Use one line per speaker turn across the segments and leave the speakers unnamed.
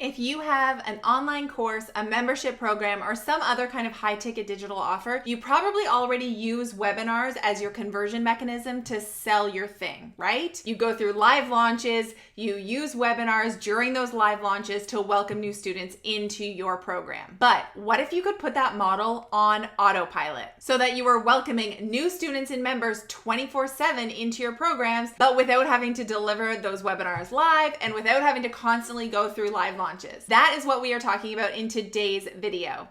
If you have an online course, a membership program, or some other kind of high-ticket digital offer, you probably already use webinars as your conversion mechanism to sell your thing, right? You go through live launches, you use webinars during those live launches to welcome new students into your program. But what if you could put that model on autopilot so that you were welcoming new students and members 24/7 into your programs, but without having to deliver those webinars live and without having to constantly go through live launches? That is what we are talking about in today's video.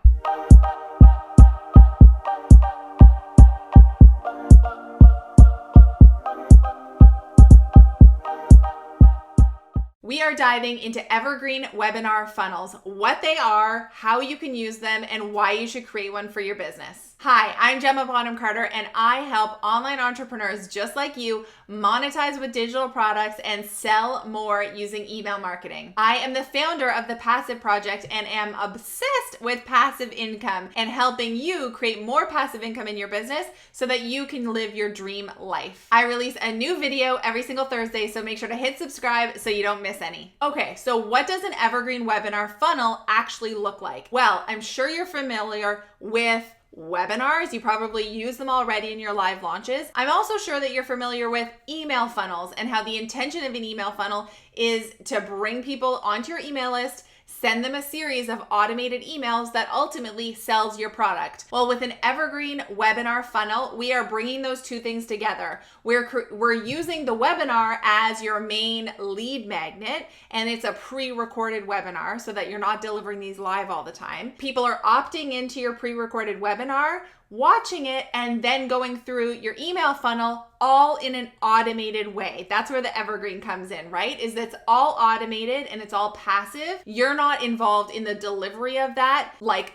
We are diving into Evergreen webinar funnels, what they are, how you can use them, and why you should create one for your business. Hi, I'm Gemma Bonham-Carter, and I help online entrepreneurs just like you monetize with digital products and sell more using email marketing. I am the founder of The Passive Project and am obsessed with passive income and helping you create more passive income in your business so that you can live your dream life. I release a new video every single Thursday, so make sure to hit subscribe so you don't miss any. Okay, so what does an Evergreen webinar funnel actually look like? Well, I'm sure you're familiar with webinars. You probably use them already in your live launches. I'm also sure that you're familiar with email funnels and how the intention of an email funnel is to bring people onto your email list, send them a series of automated emails that ultimately sells your product. Well, with an Evergreen webinar funnel, we are bringing those two things together. We're using the webinar as your main lead magnet, and it's a pre-recorded webinar so that you're not delivering these live all the time. People are opting into your pre-recorded webinar, watching it, and then going through your email funnel all in an automated way. That's where the Evergreen comes in, right? Is it's all automated and it's all passive. You're not involved in the delivery of that like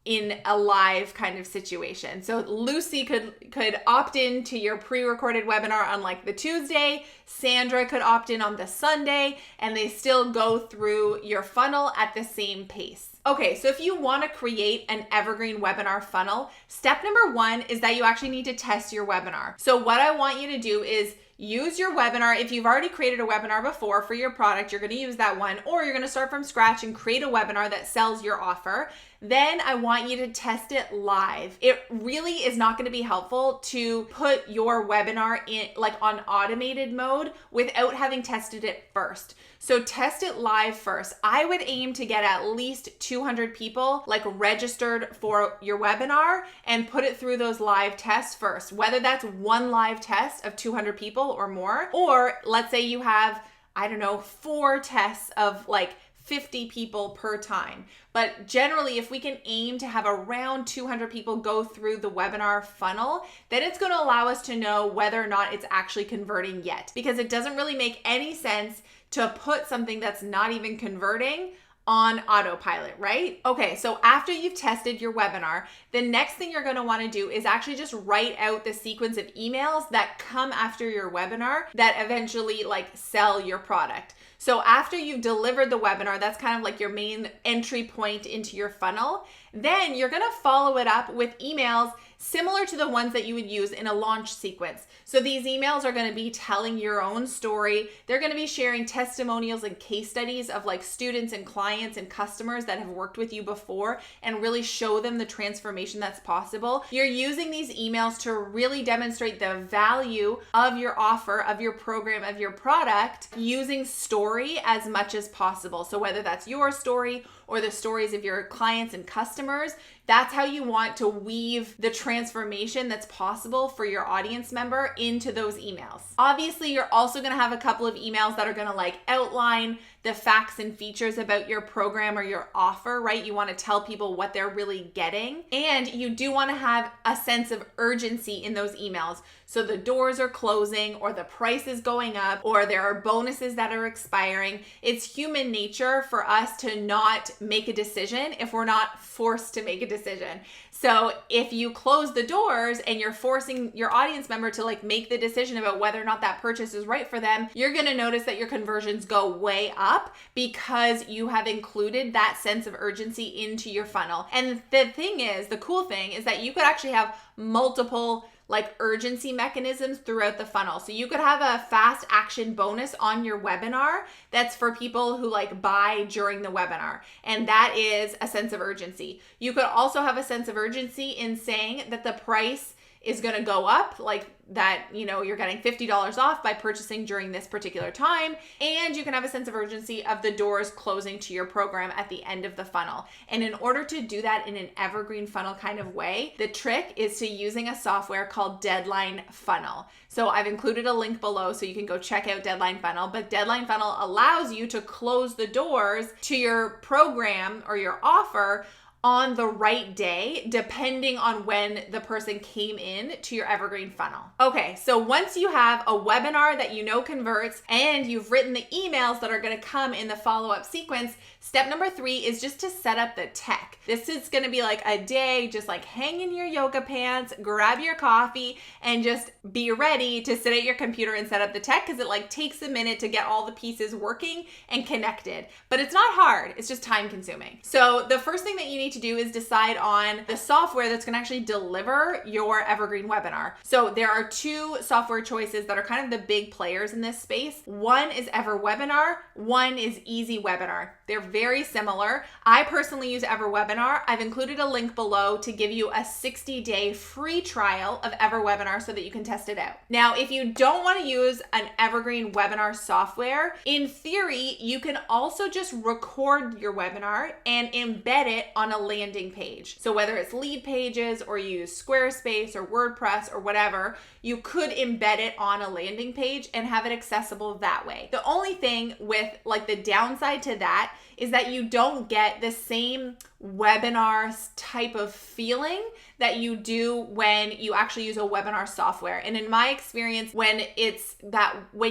in a live kind of situation. So Lucy could opt in to your pre-recorded webinar on like the Tuesday, Sandra could opt in on the Sunday, and they still go through your funnel at the same pace. Okay, so if you want to create an Evergreen webinar funnel, step number one is that you actually need to test your webinar. So what I want you to do is use your webinar. If you've already created a webinar before for your product, you're going to use that one, or you're going to start from scratch and create a webinar that sells your offer. Then I want you to test it live. It really is not going to be helpful to put your webinar in like on automated mode without having tested it first. So test it live first. I would aim to get at least 200 people like registered for your webinar and put it through those live tests first, whether that's one live test of 200 people or more, or let's say you have, 4 tests of like 50 people per time. But generally, if we can aim to have around 200 people go through the webinar funnel, then it's going to allow us to know whether or not it's actually converting yet, because it doesn't really make any sense to put something that's not even converting on autopilot, right? Okay, so after you've tested your webinar, the next thing you're going to want to do is actually just write out the sequence of emails that come after your webinar that eventually like sell your product. So after you've delivered the webinar, that's kind of like your main entry point into your funnel. Then you're going to follow it up with emails similar to the ones that you would use in a launch sequence. So these emails are going to be telling your own story. They're going to be sharing testimonials and case studies of like students and clients and customers that have worked with you before and really show them the transformation that's possible. You're using these emails to really demonstrate the value of your offer, of your program, of your product, using story as much as possible. So whether that's your story or the stories of your clients and customers, that's how you want to weave the transformation that's possible for your audience member into those emails. Obviously, you're also going to have a couple of emails that are going to like outline the facts and features about your program or your offer, right? You want to tell people what they're really getting. And you do want to have a sense of urgency in those emails. So the doors are closing, or the price is going up, or there are bonuses that are expiring. It's human nature for us to not make a decision if we're not forced to make a decision. So if you close the doors and you're forcing your audience member to like make the decision about whether or not that purchase is right for them, you're going to notice that your conversions go way up because you have included that sense of urgency into your funnel. And the cool thing is that you could actually have multiple like urgency mechanisms throughout the funnel. So you could have a fast action bonus on your webinar that's for people who like buy during the webinar. And that is a sense of urgency. You could also have a sense of urgency in saying that the price is going to go up, like that, you're getting $50 off by purchasing during this particular time. And you can have a sense of urgency of the doors closing to your program at the end of the funnel. And in order to do that in an evergreen funnel kind of way, the trick is to using a software called Deadline Funnel. So I've included a link below so you can go check out Deadline Funnel, but Deadline Funnel allows you to close the doors to your program or your offer on the right day, depending on when the person came in to your evergreen funnel. Okay, so once you have a webinar that converts and you've written the emails that are gonna come in the follow-up sequence, step number 3 is just to set up the tech. This is gonna be like a day, just like hang in your yoga pants, grab your coffee, and just be ready to sit at your computer and set up the tech, because it takes a minute to get all the pieces working and connected. But it's not hard, it's just time consuming. So the first thing that you need to do is decide on the software that's going to actually deliver your evergreen webinar. So there are 2 software choices that are kind of the big players in this space. One is EverWebinar, one is EasyWebinar. They're very similar. I personally use EverWebinar. I've included a link below to give you a 60-day free trial of EverWebinar so that you can test it out. Now, if you don't want to use an evergreen webinar software, in theory, you can also just record your webinar and embed it on a landing page. So whether it's lead pages or you use Squarespace or WordPress or whatever, you could embed it on a landing page and have it accessible that way. The only thing with the downside to that is that you don't get the same webinar type of feeling that you do when you actually use a webinar software. And in my experience, when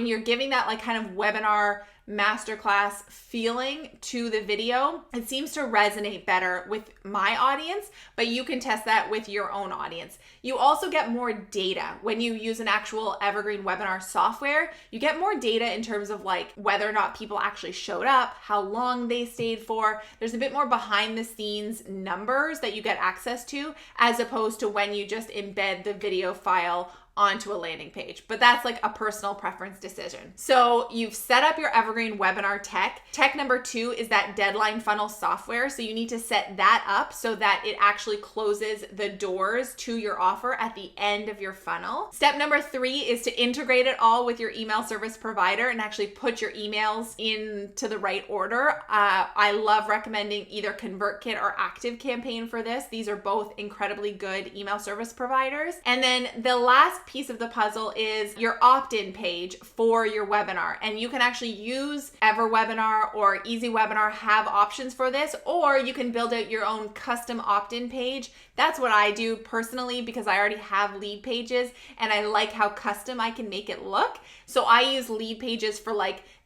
you're giving that kind of webinar masterclass feeling to the video, it seems to resonate better with my audience, but you can test that with your own audience. You also get more data when you use an actual evergreen webinar software. You get more data in terms of whether or not people actually showed up, how long they stayed for. There's a bit more behind the scenes numbers that you get access to, as opposed to when you just embed the video file onto a landing page. But that's a personal preference decision. So you've set up your evergreen webinar tech. Tech number 2 is that Deadline Funnel software. So you need to set that up so that it actually closes the doors to your offer at the end of your funnel. Step number 3 is to integrate it all with your email service provider and actually put your emails into the right order. I love recommending either ConvertKit or ActiveCampaign for this. These are both incredibly good email service providers. And then the last piece of the puzzle is your opt-in page for your webinar. And you can actually use EverWebinar or EasyWebinar have options for this, or you can build out your own custom opt-in page. That's what I do personally because I already have lead pages and I like how custom I can make it look. So I use lead pages for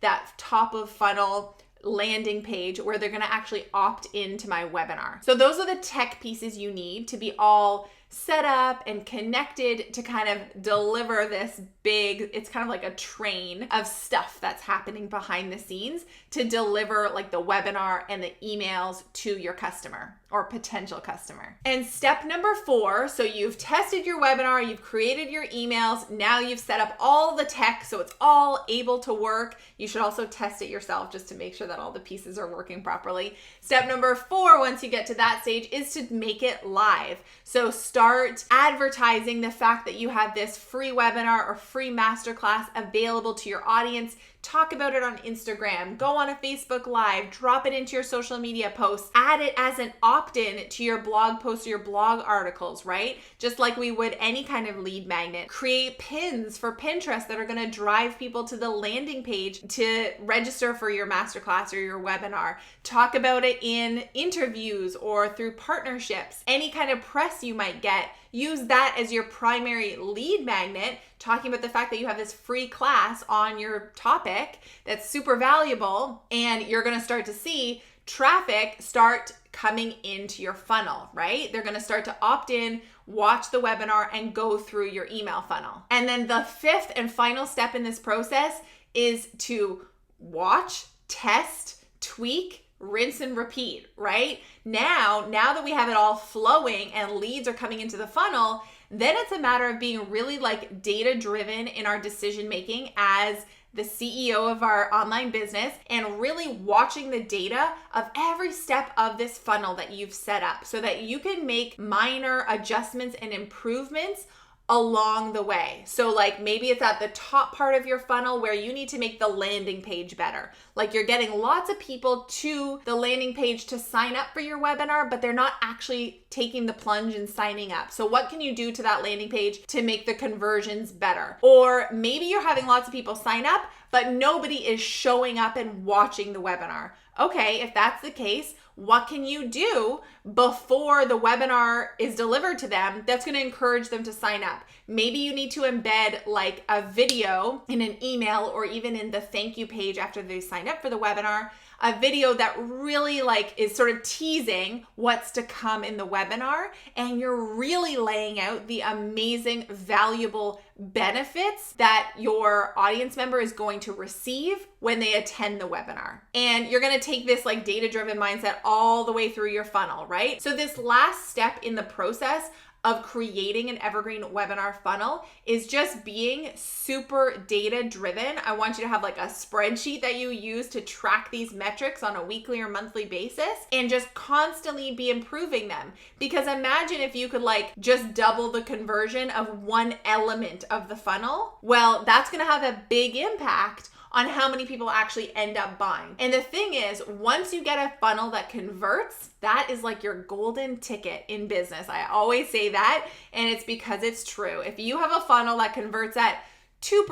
that top of funnel landing page where they're going to actually opt into my webinar. So those are the tech pieces you need to be all set up and connected to kind of deliver this big, it's kind of like a train of stuff that's happening behind the scenes to deliver the webinar and the emails to your customer or potential customer. And step number 4, so you've tested your webinar, you've created your emails, now you've set up all the tech so it's all able to work. You should also test it yourself just to make sure that all the pieces are working properly. Step number 4, once you get to that stage, is to make it live. So start advertising the fact that you have this free webinar or free masterclass available to your audience. Talk about it on Instagram, go on a Facebook Live, drop it into your social media posts, add it as an opt-in to your blog posts or your blog articles, right? Just like we would any kind of lead magnet. Create pins for Pinterest that are going to drive people to the landing page to register for your masterclass or your webinar. Talk about it in interviews or through partnerships. Any kind of press you might get, use that as your primary lead magnet, talking about the fact that you have this free class on your topic that's super valuable, and you're going to start to see traffic start coming into your funnel, right? They're going to start to opt in, watch the webinar, and go through your email funnel. And then the 5th and final step in this process is to watch, test, tweak, rinse and repeat, right? Now that we have it all flowing and leads are coming into the funnel, then it's a matter of being really like data driven in our decision making as the CEO of our online business, and really watching the data of every step of this funnel that you've set up so that you can make minor adjustments and improvements along the way. So like maybe it's at the top part of your funnel where you need to make the landing page better. Like you're getting lots of people to the landing page to sign up for your webinar, but they're not actually taking the plunge and signing up. So what can you do to that landing page to make the conversions better? Or maybe you're having lots of people sign up, but nobody is showing up and watching the webinar. Okay, if that's the case, what can you do before the webinar is delivered to them that's going to encourage them to sign up? Maybe you need to embed like a video in an email or even in the thank you page after they sign up for the webinar, a video that really like is sort of teasing what's to come in the webinar, and you're really laying out the amazing, valuable benefits that your audience member is going to receive when they attend the webinar. And you're going to take this like data-driven mindset all the way through your funnel, right? So this last step in the process of creating an evergreen webinar funnel is just being super data driven. I want you to have like a spreadsheet that you use to track these metrics on a weekly or monthly basis and just constantly be improving them. Because imagine if you could like just double the conversion of one element of the funnel. Well, that's gonna have a big impact on how many people actually end up buying. And the thing is, once you get a funnel that converts, that is like your golden ticket in business. I always say that, and it's because it's true. If you have a funnel that converts at 2%,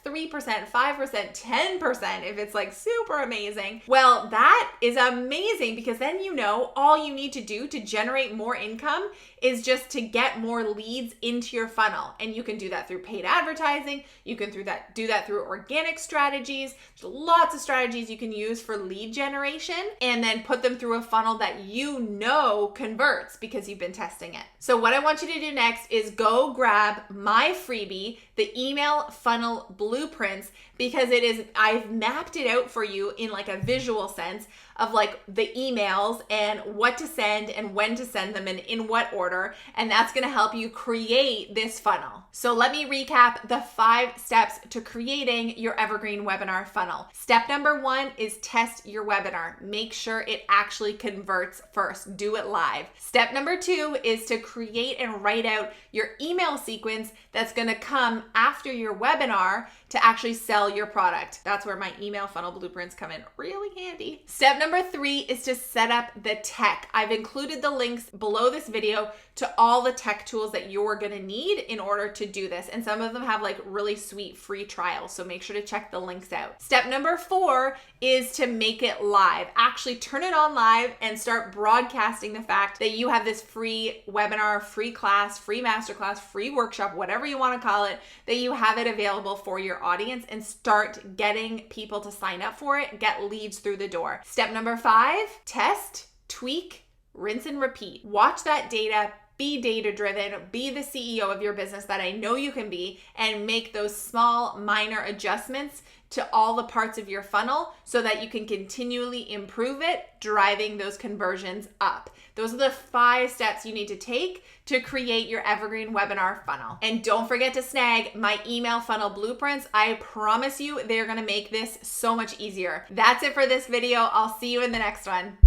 3%, 5%, 10%, if it's like super amazing, well, that is amazing, because then you know all you need to do to generate more income is just to get more leads into your funnel. And you can do that through paid advertising. You can do that through organic strategies. There's lots of strategies you can use for lead generation, and then put them through a funnel that you know converts because you've been testing it. So what I want you to do next is go grab my freebie, the email funnel blueprints, because I've mapped it out for you in like a visual sense of like the emails and what to send and when to send them and in what order. And that's going to help you create this funnel. So let me recap the 5 steps to creating your evergreen webinar funnel. Step number 1 is test your webinar. Make sure it actually converts first. Do it live. Step number 2 is to create and write out your email sequence that's going to come after your webinar to actually sell your product. That's where my email funnel blueprints come in really handy. Step number 3 is to set up the tech. I've included the links below this video to all the tech tools that you're gonna need in order to do this. And some of them have like really sweet free trials, so make sure to check the links out. Step number 4 is to make it live. Actually turn it on live and start broadcasting the fact that you have this free webinar, free class, free masterclass, free workshop, whatever you wanna call it, that you have it available for your audience, and start getting people to sign up for it, get leads through the door. Step number 5, test, tweak, rinse and repeat. Watch that data, be data driven, be the CEO of your business that I know you can be, and make those small minor adjustments to all the parts of your funnel so that you can continually improve it, driving those conversions up. Those are the 5 steps you need to take to create your evergreen webinar funnel. And don't forget to snag my email funnel blueprints. I promise you they're gonna make this so much easier. That's it for this video. I'll see you in the next one.